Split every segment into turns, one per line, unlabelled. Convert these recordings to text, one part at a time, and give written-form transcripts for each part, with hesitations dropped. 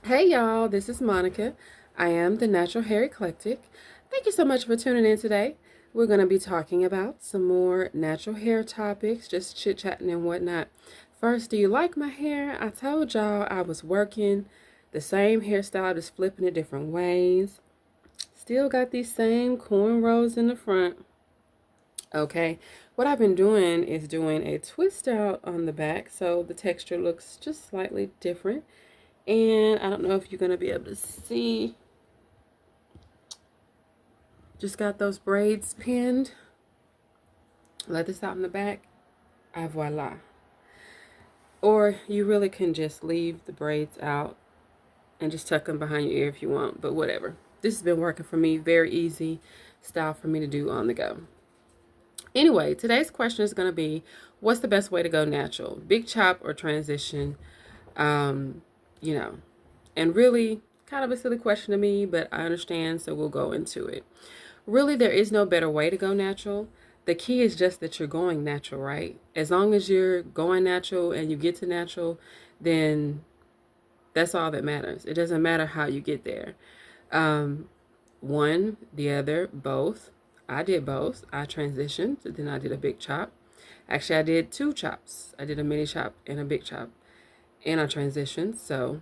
Hey y'all, this is Monica. I am the Natural Hair Eclectic. Thank you so much for tuning in today. We're going to be talking about some more natural hair topics, just chit chatting and whatnot. First, do you like my hair? I told y'all I was working the same hairstyle, just flipping it different ways. Still got these same cornrows in the front. Okay, what I've been doing is doing a twist out on the back so the texture looks just slightly different. And I don't know if you're going to be able to see. Just got those braids pinned. Let this out in the back. Ah, voila. Or you really can just leave the braids out and just tuck them behind your ear if you want. But whatever. This has been working for me. Very easy style for me to do on the go. Anyway, today's question is going to be, what's the best way to go natural? Big chop or transition? Um, you know, and really kind of a silly question to me, but I understand, so we'll go into it. Really, there is no better way to go natural. The key is just that you're going natural, right? As long as you're going natural and you get to natural, then that's all that matters. It doesn't matter how you get there. Um, One, the other, both. I did both. I transitioned, then I did a big chop. Actually, I did two chops. I did a mini chop and a big chop, and I transitioned. So,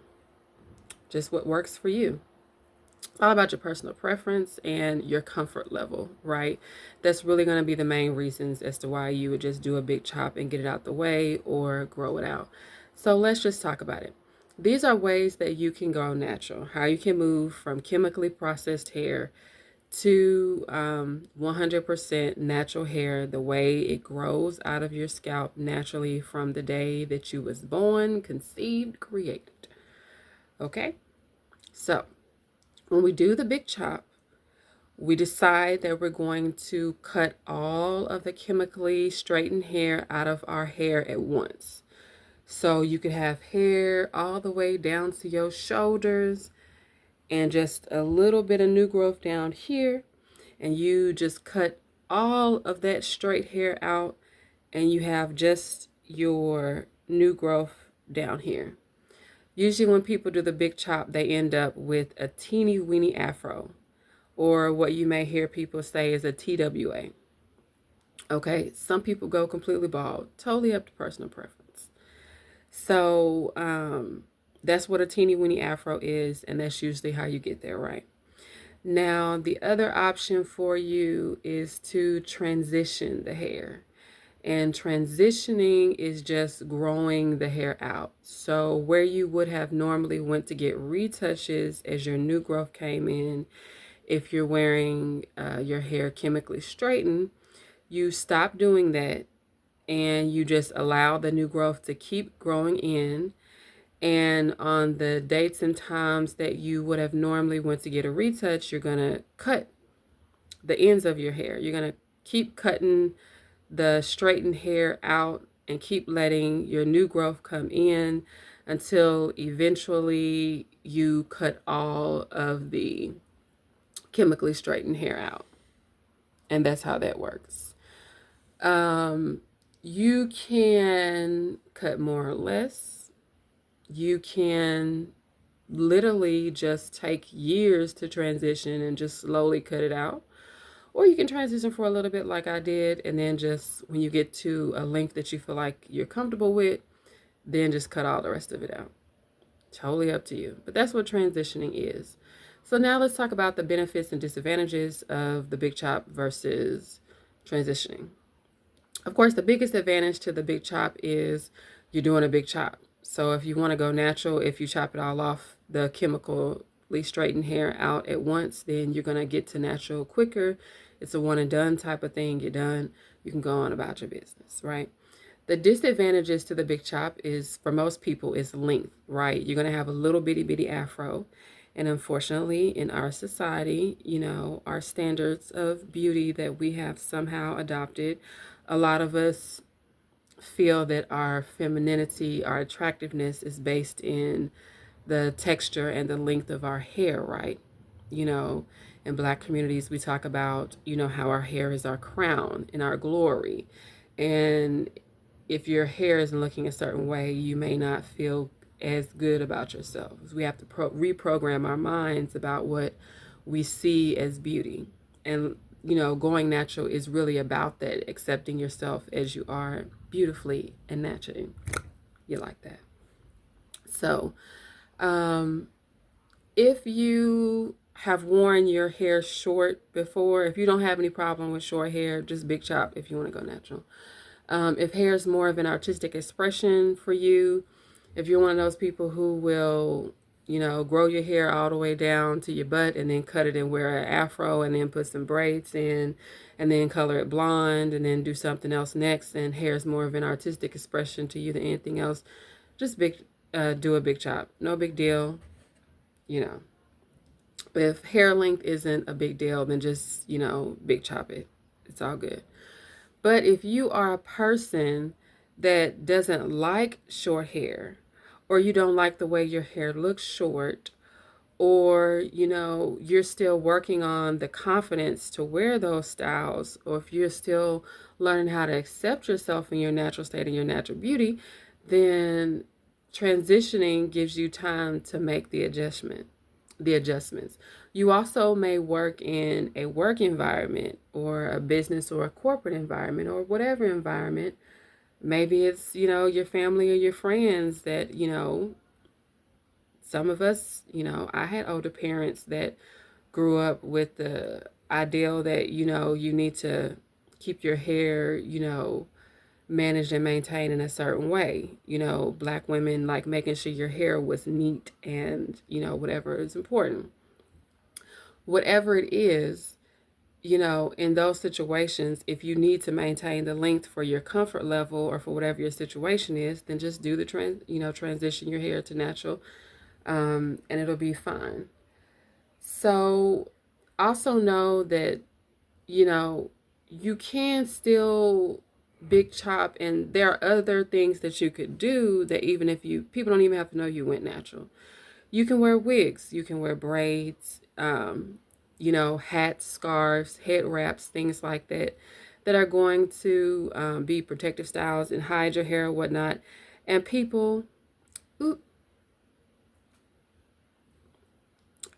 just what works for you. It's all about your personal preference and your comfort level, right? That's really going to be the main reasons as to why you would just do a big chop and get it out the way or grow it out. So let's just talk about it. These are ways that you can go natural, how you can move from chemically processed hair to 100% natural hair, the way it grows out of your scalp naturally from the day that you was born, conceived, created. Okay? So, when we do the big chop, we decide that we're going to cut all of the chemically straightened hair out of our hair at once. So you could have hair all the way down to your shoulders and just a little bit of new growth down here. And you just cut all of that straight hair out and you have just your new growth down here. Usually when people do the big chop, they end up with a teeny weeny afro, or what you may hear people say is a TWA. Okay, some people go completely bald, totally up to personal preference. So that's what a teeny weeny afro is, and that's usually how you get there, right? Now, the other option for you is to transition the hair. And transitioning is just growing the hair out. So where you would have normally went to get retouches as your new growth came in, if you're wearing your hair chemically straightened, you stop doing that and you just allow the new growth to keep growing in. And on the dates and times that you would have normally went to get a retouch, you're going to cut the ends of your hair. You're going to keep cutting the straightened hair out and keep letting your new growth come in until eventually you cut all of the chemically straightened hair out. And that's how that works. Um, you can cut more or less. You can literally just take years to transition and just slowly cut it out. Or you can transition for a little bit like I did, and then just when you get to a length that you feel like you're comfortable with, then just cut all the rest of it out. Totally up to you. But that's what transitioning is. So now let's talk about the benefits and disadvantages of the big chop versus transitioning. Of course, the biggest advantage to the big chop is you're doing a big chop. So if you want to go natural, if you chop it all off, the chemically straightened hair out at once, then you're going to get to natural quicker. It's a one and done type of thing. You're done. You can go on about your business, right? The disadvantages to the big chop is, for most people, is length, right? You're going to have a little bitty afro. And unfortunately, in our society, our standards of beauty that we have somehow adopted, a lot of us feel that our femininity, our attractiveness is based in the texture and the length of our hair, right? In Black communities, we talk about, how our hair is our crown and our glory. And if your hair isn't looking a certain way, you may not feel as good about yourselves. We have to reprogram our minds about what we see as beauty. And, going natural is really about that, accepting yourself as you are beautifully and naturally. You like that. So, if you have worn your hair short before, if you don't have any problem with short hair, just big chop if you want to go natural. If hair is more of an artistic expression for you, if you're one of those people who will, grow your hair all the way down to your butt and then cut it and wear an afro and then put some braids in and then color it blonde and then do something else next, and hair is more of an artistic expression to you than anything else, just do a big chop. No big deal, you know. If hair length isn't a big deal, then just, big chop it. It's all good. But if you are a person that doesn't like short hair, or you don't like the way your hair looks short, or, you're still working on the confidence to wear those styles, or if you're still learning how to accept yourself in your natural state and your natural beauty, then transitioning gives you time to make the adjustments. You also may work in a work environment or a business or a corporate environment or whatever environment. Maybe it's, your family or your friends that, some of us, I had older parents that grew up with the ideal that, you need to keep your hair, managed and maintained in a certain way. Black women like making sure your hair was neat and, whatever is important. Whatever it is, in those situations, if you need to maintain the length for your comfort level or for whatever your situation is, then just do the transition your hair to natural, and it'll be fine. So also know that, you can still big chop, and there are other things that you could do that even if people don't even have to know you went natural. You can wear wigs, you can wear braids, hats, scarves, head wraps, things like that, that are going to be protective styles and hide your hair and whatnot. And people,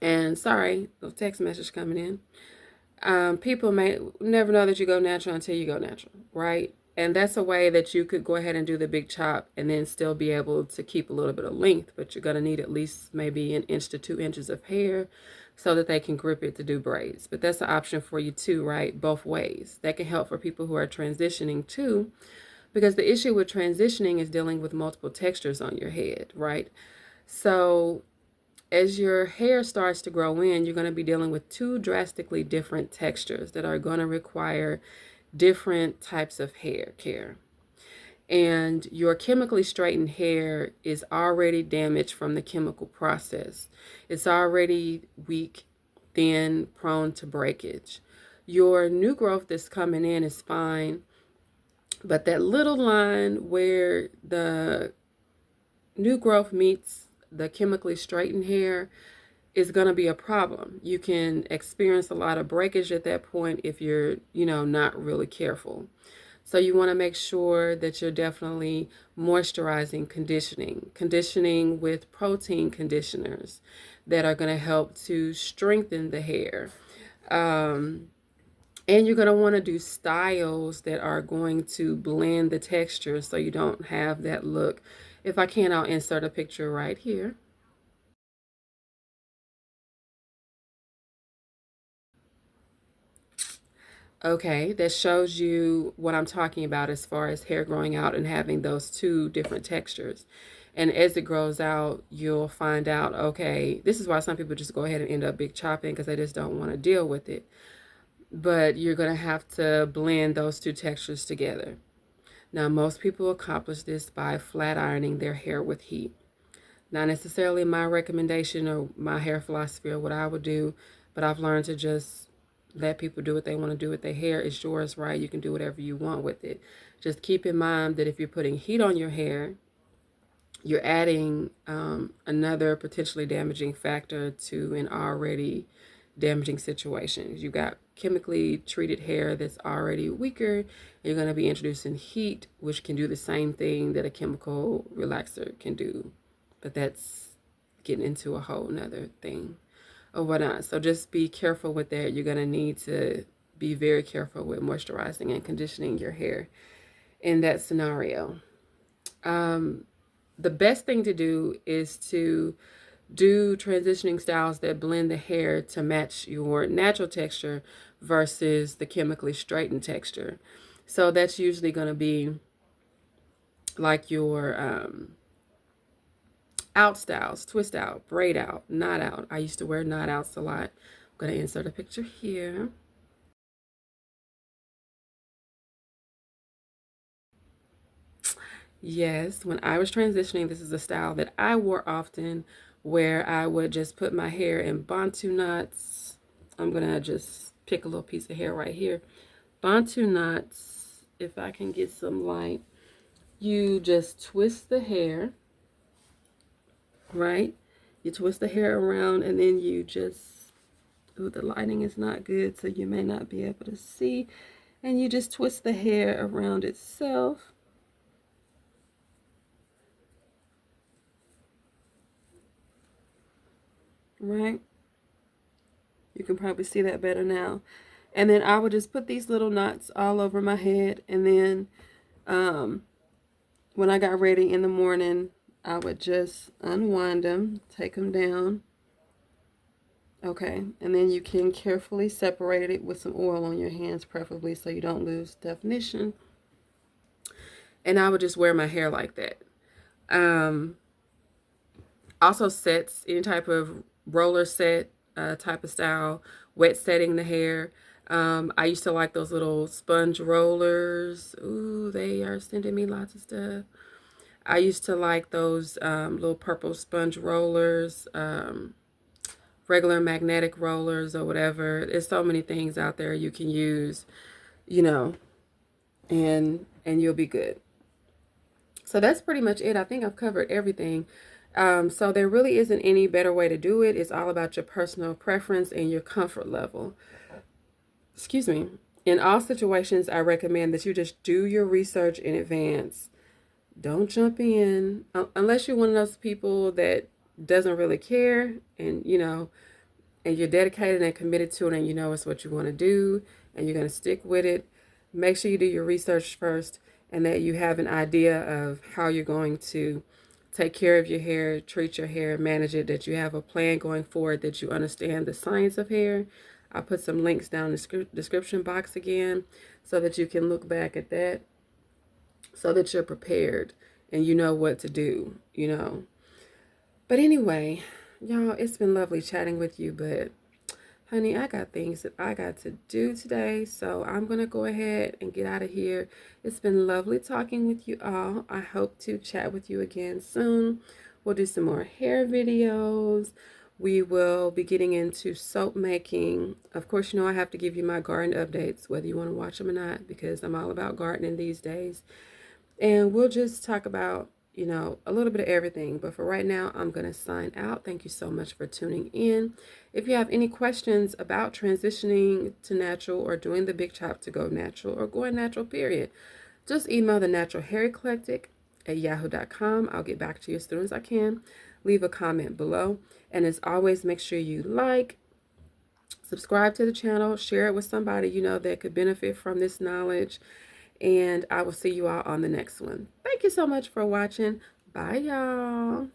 and sorry, the text message coming in. People may never know that you go natural until you go natural, right? And that's a way that you could go ahead and do the big chop and then still be able to keep a little bit of length, but you're going to need at least maybe 1 inch to 2 inches of hair so that they can grip it to do braids. But that's an option for you too, right? Both ways. That can help for people who are transitioning too, because the issue with transitioning is dealing with multiple textures on your head, right? So as your hair starts to grow in, you're going to be dealing with 2 drastically different textures that are going to require different types of hair care. And your chemically straightened hair is already damaged from the chemical process. It's already weak, thin, prone to breakage. Your new growth that's coming in is fine, but that little line where the new growth meets the chemically straightened hair is going to be a problem. You can experience a lot of breakage at that point if you're, not really careful. So you want to make sure that you're definitely moisturizing, conditioning with protein conditioners that are going to help to strengthen the hair. And you're going to want to do styles that are going to blend the texture so you don't have that look. If I can, I'll insert a picture right here. Okay, that shows you what I'm talking about as far as hair growing out and having those 2 different textures. And as it grows out, you'll find out, okay, this is why some people just go ahead and end up big chopping because they just don't want to deal with it. But you're going to have to blend those 2 textures together. Now, most people accomplish this by flat ironing their hair with heat. Not necessarily my recommendation or my hair philosophy or what I would do, but I've learned to just let people do what they want to do with their hair. It's yours, right? You can do whatever you want with it. Just keep in mind that if you're putting heat on your hair, you're adding another potentially damaging factor to an already damaging situation. You got chemically treated hair that's already weaker. You're going to be introducing heat, which can do the same thing that a chemical relaxer can do but that's getting into a whole nother thing or whatnot. So just be careful with that. You're going to need to be very careful with moisturizing and conditioning your hair in that scenario. The best thing to do is to do transitioning styles that blend the hair to match your natural texture versus the chemically straightened texture. So that's usually going to be like your out styles: twist out, braid out, knot out. I used to wear knot outs a lot. I'm going to insert a picture here. Yes, when I was transitioning, this is a style that I wore often, where I would just put my hair in Bantu knots. I'm going to just pick a little piece of hair right here. Bantu knots, if I can get some light. You just twist the hair, right? You twist the hair around, and then you just, ooh, the lighting is not good, so you may not be able to see. And you just twist the hair around itself. Right? You can probably see that better now. And then I would just put these little knots all over my head. And then when I got ready in the morning, I would just unwind them, take them down. Okay, and then you can carefully separate it with some oil on your hands, preferably, so you don't lose definition. And I would just wear my hair like that. Also sets, any type of roller set type of style, wet setting the hair. I used to like those little sponge rollers. Ooh, they are sending me lots of stuff. I used to like those little purple sponge rollers, regular magnetic rollers or whatever. There's so many things out there you can use, you know, and you'll be good. So that's pretty much it. I think I've covered everything. So there really isn't any better way to do it. It's all about your personal preference and your comfort level. Excuse me. In all situations, I recommend that you just do your research in advance. Don't jump in unless you're one of those people that doesn't really care, and and you're dedicated and committed to it, and you know it's what you want to do and you're going to stick with it. Make sure you do your research first and that you have an idea of how you're going to take care of your hair, treat your hair, manage it, that you have a plan going forward, that you understand the science of hair. I'll put some links down in the description box again so that you can look back at that, so that you're prepared and you know what to do, But anyway, y'all, it's been lovely chatting with you, but honey, I got things that I got to do today, so I'm going to go ahead and get out of here. It's been lovely talking with you all. I hope to chat with you again soon. We'll do some more hair videos. We will be getting into soap making. Of course, I have to give you my garden updates, whether you want to watch them or not, because I'm all about gardening these days. And we'll just talk about a little bit of everything. But for right now, I'm going to sign out. Thank you so much for tuning in. If you have any questions about transitioning to natural or doing the big chop to go natural or going natural, period, just email the Natural Hair Eclectic at yahoo.com. I'll get back to you as soon as I can. Leave a comment below. And as always, make sure you like, subscribe to the channel, share it with somebody that could benefit from this knowledge. And I will see you all on the next one. Thank you so much for watching. Bye, y'all.